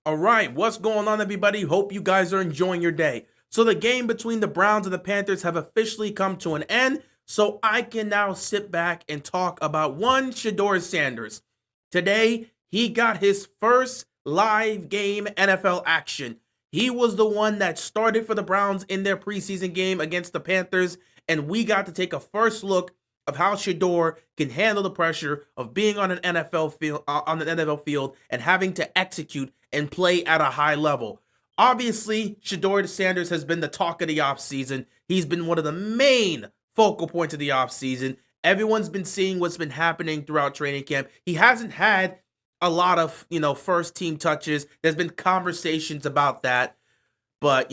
All right, what's going on, everybody? Hope you guys are enjoying your day. So the game between the Browns and the Panthers have officially come to an end, so I can now sit back and talk about one Shedeur Sanders. Today, he got his first live game NFL action. He was the one that started for the Browns in their preseason game against the Panthers, and we got to take a first look of how Shedeur can handle the pressure of being on an NFL field and having to execute and play at a high level. Obviously, Shedeur Sanders has been the talk of the offseason. He's been one of the main focal points of the offseason. Everyone's been seeing what's been happening throughout training camp. He hasn't had a lot of, first team touches. There's been conversations about that. But,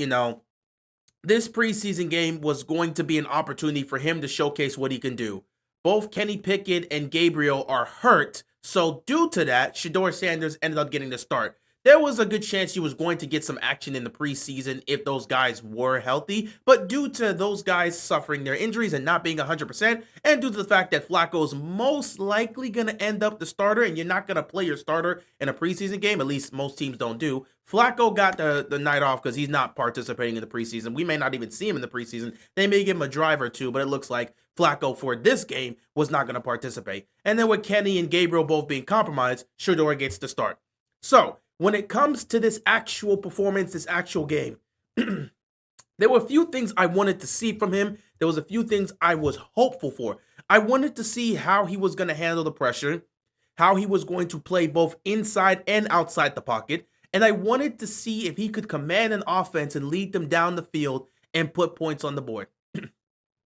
this preseason game was going to be an opportunity for him to showcase what he can do. Both Kenny Pickett and Gabriel are hurt, so due to that, Shedeur Sanders ended up getting the start. There was a good chance he was going to get some action in the preseason if those guys were healthy, but due to those guys suffering their injuries and not being 100%, and due to the fact that Flacco's most likely going to end up the starter, and you're not going to play your starter in a preseason game, at least most teams don't do, Flacco got the night off because he's not participating in the preseason. We may not even see him in the preseason. They may give him a drive or two, but it looks like Flacco for this game was not going to participate. And then with Kenny and Gabriel both being compromised, Shedeur gets the start. So, when it comes to this actual performance, this actual game, there were a few things I wanted to see from him. There was a few things I was hopeful for. I wanted to see how he was going to handle the pressure, how he was going to play both inside and outside the pocket, and I wanted to see if he could command an offense and lead them down the field and put points on the board.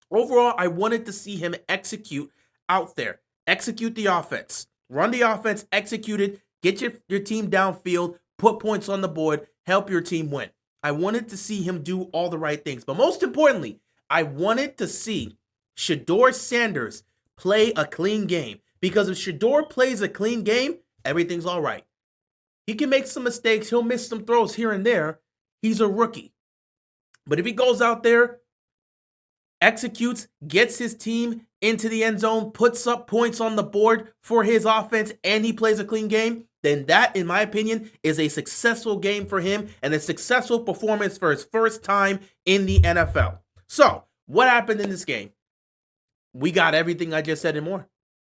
Overall, I wanted to see him execute out there, execute the offense, run the offense, execute it, get your team downfield, put points on the board, help your team win. I wanted to see him do all the right things. But most importantly, I wanted to see Shedeur Sanders play a clean game. Because if Shedeur plays a clean game, everything's all right. He can make some mistakes. He'll miss some throws here and there. He's a rookie. But if he goes out there, executes, gets his team into the end zone, puts up points on the board for his offense, and he plays a clean game, then that, in my opinion, is a successful game for him and a successful performance for his first time in the NFL. So, what happened in this game? We got everything I just said and more.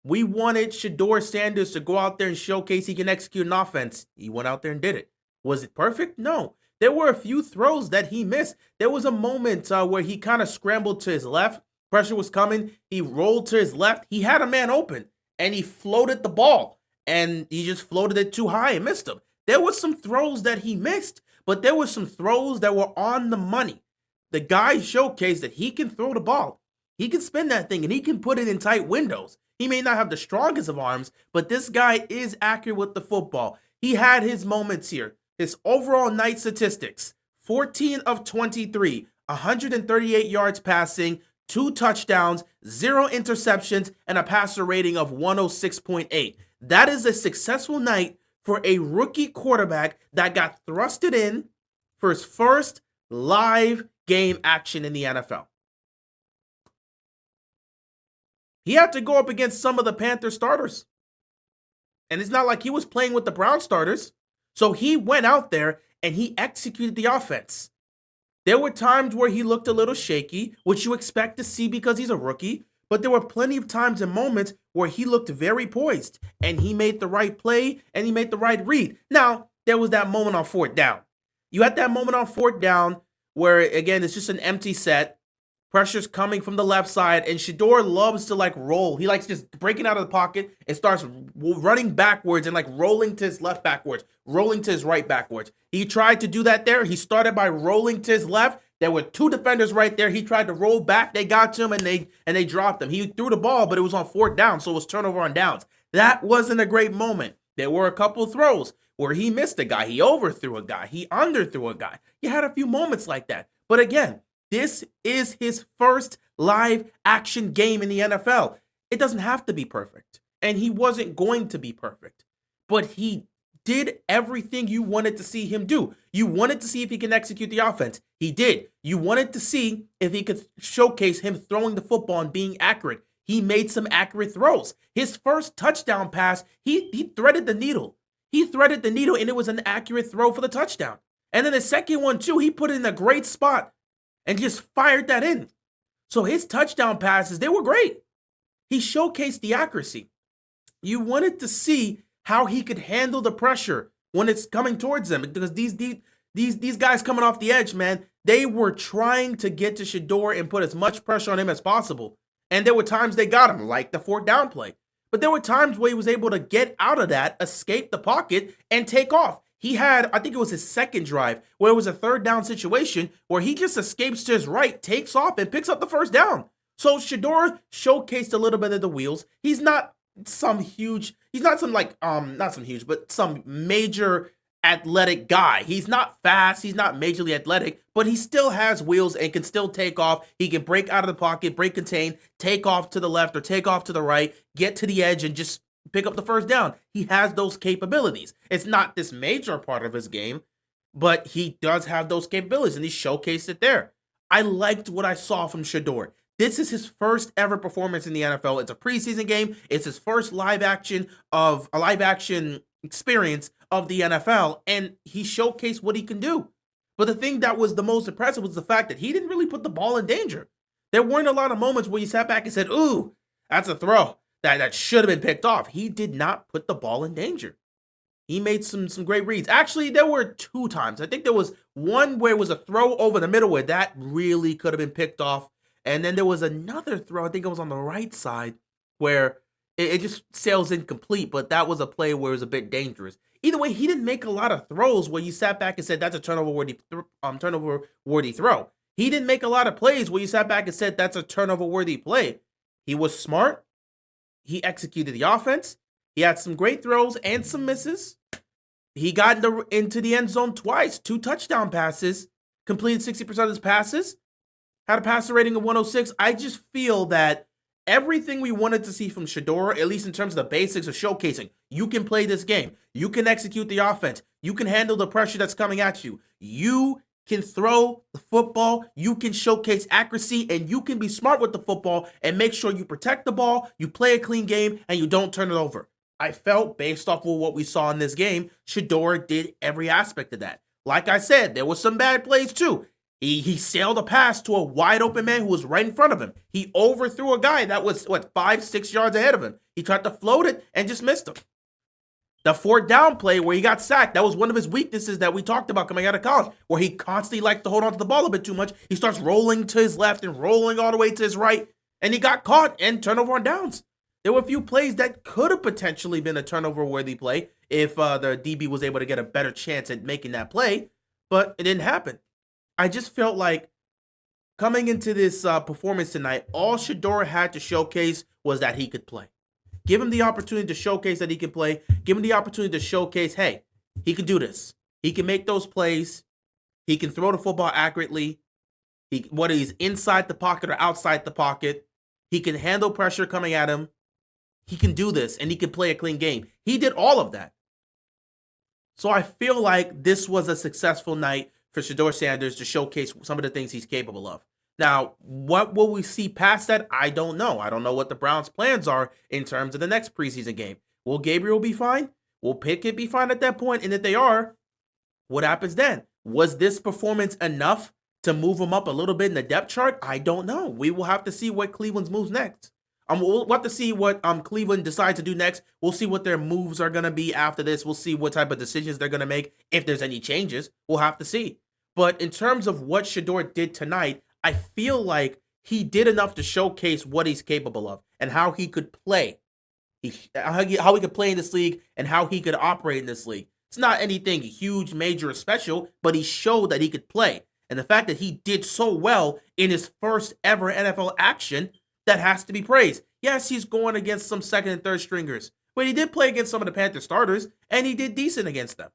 We wanted Shedeur Sanders to go out there and showcase he can execute an offense. He went out there and did it. Was it perfect? No. There were a few throws that he missed. There was a moment where he kind of scrambled to his left. Pressure was coming. He rolled to his left. He had a man open, and he floated the ball, and he just floated it too high and missed him. There were some throws that he missed, but there were some throws that were on the money. The guy showcased that he can throw the ball. He can spin that thing, and he can put it in tight windows. He may not have the strongest of arms, but this guy is accurate with the football. He had his moments here. His overall night statistics, 14 of 23, 138 yards passing, 2 touchdowns, 0 interceptions, and a passer rating of 106.8. That is a successful night for a rookie quarterback that got thrusted in for his first live game action in the NFL. He had to go up against some of the Panther starters. And it's not like he was playing with the Brown starters. So he went out there and he executed the offense. There were times where he looked a little shaky, which you expect to see because he's a rookie. But there were plenty of times and moments where he looked very poised. And he made the right play and he made the right read. Now, there was that moment on 4th down. You had that moment on 4th down where, again, it's just an empty set. Pressure's coming from the left side, and Shedeur loves to roll. He likes just breaking out of the pocket and starts running backwards and rolling to his left backwards, rolling to his right backwards. He tried to do that there. He started by rolling to his left. There were 2 defenders right there. He tried to roll back. They got to him, and they dropped him. He threw the ball, but it was on 4th down, so it was turnover on downs. That wasn't a great moment. There were a couple throws where he missed a guy. He overthrew a guy. He underthrew a guy. You had a few moments like that. But again, this is his first live action game in the NFL. It doesn't have to be perfect. And he wasn't going to be perfect. But he did everything you wanted to see him do. You wanted to see if he can execute the offense. He did. You wanted to see if he could showcase him throwing the football and being accurate. He made some accurate throws. His first touchdown pass, he threaded the needle. He threaded the needle, and it was an accurate throw for the touchdown. And then the second one, too, he put it in a great spot and just fired that in. So his touchdown passes, they were great. He showcased the accuracy. You wanted to see how he could handle the pressure when it's coming towards him, because these guys coming off the edge, man, they were trying to get to Shedeur and put as much pressure on him as possible. And there were times they got him, like the fourth down play. But there were times where he was able to get out of that, escape the pocket, and take off. He had, I think it was his second drive, where it was a third down situation where he just escapes to his right, takes off, and picks up the first down. So Shedeur showcased a little bit of the wheels. He's not some huge, he's not some like, not some huge, but some major athletic guy. He's not fast, he's not majorly athletic, but he still has wheels and can still take off. He can break out of the pocket, break contain, take off to the left or take off to the right, get to the edge and just pick up the first down. He has those capabilities. It's not this major part of his game, but he does have those capabilities and he showcased it there. I liked what I saw from Shedeur. This is his first ever performance in the NFL. It's a preseason game. It's his first live action experience of the NFL, and he showcased what he can do. But the thing that was the most impressive was the fact that he didn't really put the ball in danger. There weren't a lot of moments where you sat back and said, ooh, that's a throw that should have been picked off. He did not put the ball in danger. He made some great reads. Actually, there were two times. I think there was one where it was a throw over the middle where that really could have been picked off. And then there was another throw, I think it was on the right side, where it just sails incomplete, but that was a play where it was a bit dangerous. Either way, he didn't make a lot of throws where you sat back and said that's a turnover-worthy throw. He didn't make a lot of plays where you sat back and said that's a turnover-worthy play. He was smart. He executed the offense. He had some great throws and some misses. He got into the end zone twice, 2 touchdown passes, completed 60% of his passes, had a passer rating of 106. I just feel that everything we wanted to see from Shedeur, at least in terms of the basics of showcasing, you can play this game. You can execute the offense. You can handle the pressure that's coming at you. You can throw the football. You can showcase accuracy, and you can be smart with the football and make sure you protect the ball, you play a clean game, and you don't turn it over. I felt, based off of what we saw in this game, Shedeur did every aspect of that. Like I said, there was some bad plays too. He sailed a pass to a wide open man who was right in front of him. He overthrew a guy that was, 5-6 yards ahead of him. He tried to float it and just missed him. The fourth down play where he got sacked, that was one of his weaknesses that we talked about coming out of college, where he constantly likes to hold on to the ball a bit too much. He starts rolling to his left and rolling all the way to his right, and he got caught and turnover on downs. There were a few plays that could have potentially been a turnover-worthy play if the DB was able to get a better chance at making that play, but it didn't happen. I just felt like coming into this performance tonight, all Shedeur had to showcase was that he could play. Give him the opportunity to showcase that he can play. Give him the opportunity to showcase, hey, he can do this. He can make those plays. He can throw the football accurately. Whether he's inside the pocket or outside the pocket, he can handle pressure coming at him. He can do this, and he can play a clean game. He did all of that. So I feel like this was a successful night for Shedeur Sanders to showcase some of the things he's capable of. Now, what will we see past that? I don't know. I don't know what the Browns' plans are in terms of the next preseason game. Will Gabriel be fine? Will Pickett be fine at that point? And if they are, what happens then? Was this performance enough to move him up a little bit in the depth chart? I don't know. We will have to see what Cleveland's moves next. We'll have to see what Cleveland decides to do next. We'll see what their moves are going to be after this. We'll see what type of decisions they're going to make. If there's any changes, we'll have to see. But in terms of what Shedeur did tonight, I feel like he did enough to showcase what he's capable of and how he could play. How he could play in this league and how he could operate in this league. It's not anything huge, major, or special, but he showed that he could play. And the fact that he did so well in his first ever NFL action, that has to be praised. Yes, he's going against some second and third stringers, but he did play against some of the Panther starters, and he did decent against them.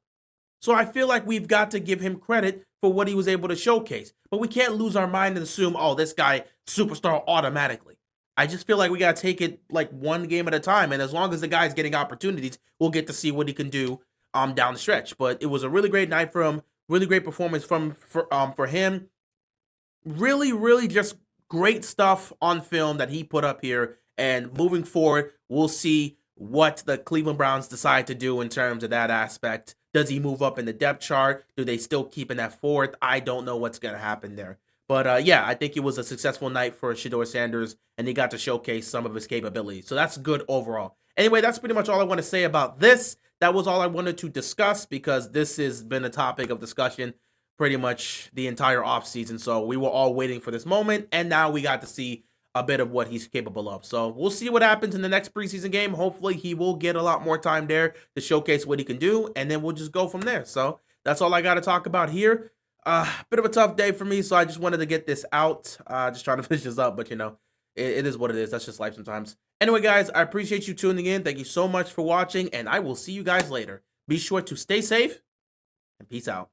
So I feel like we've got to give him credit for what he was able to showcase. But we can't lose our mind and assume, oh, this guy, superstar automatically. I just feel like we got to take it like one game at a time. And as long as the guy's getting opportunities, we'll get to see what he can do down the stretch. But it was a really great night for him. Really great performance for him. Really, really just great stuff on film that he put up here. And moving forward, we'll see what the Cleveland Browns decide to do in terms of that aspect. Does he move up in the depth chart? Do they still keep him at fourth? I don't know what's going to happen there. But yeah, I think it was a successful night for Shedeur Sanders, and he got to showcase some of his capabilities. So that's good overall. Anyway, that's pretty much all I want to say about this. That was all I wanted to discuss because this has been a topic of discussion pretty much the entire offseason. So we were all waiting for this moment, and now we got to see a bit of what he's capable of. So we'll see what happens in the next preseason game. Hopefully he will get a lot more time there to showcase what he can do, and then we'll just go from there. So that's all I got to talk about here. Bit of a tough day for me, so I just wanted to get this out. Just trying to finish this up, but you know, it is what it is. That's just life sometimes. Anyway, guys, I appreciate you tuning in. Thank you so much for watching, and I will see you guys later. Be sure to stay safe, and peace out.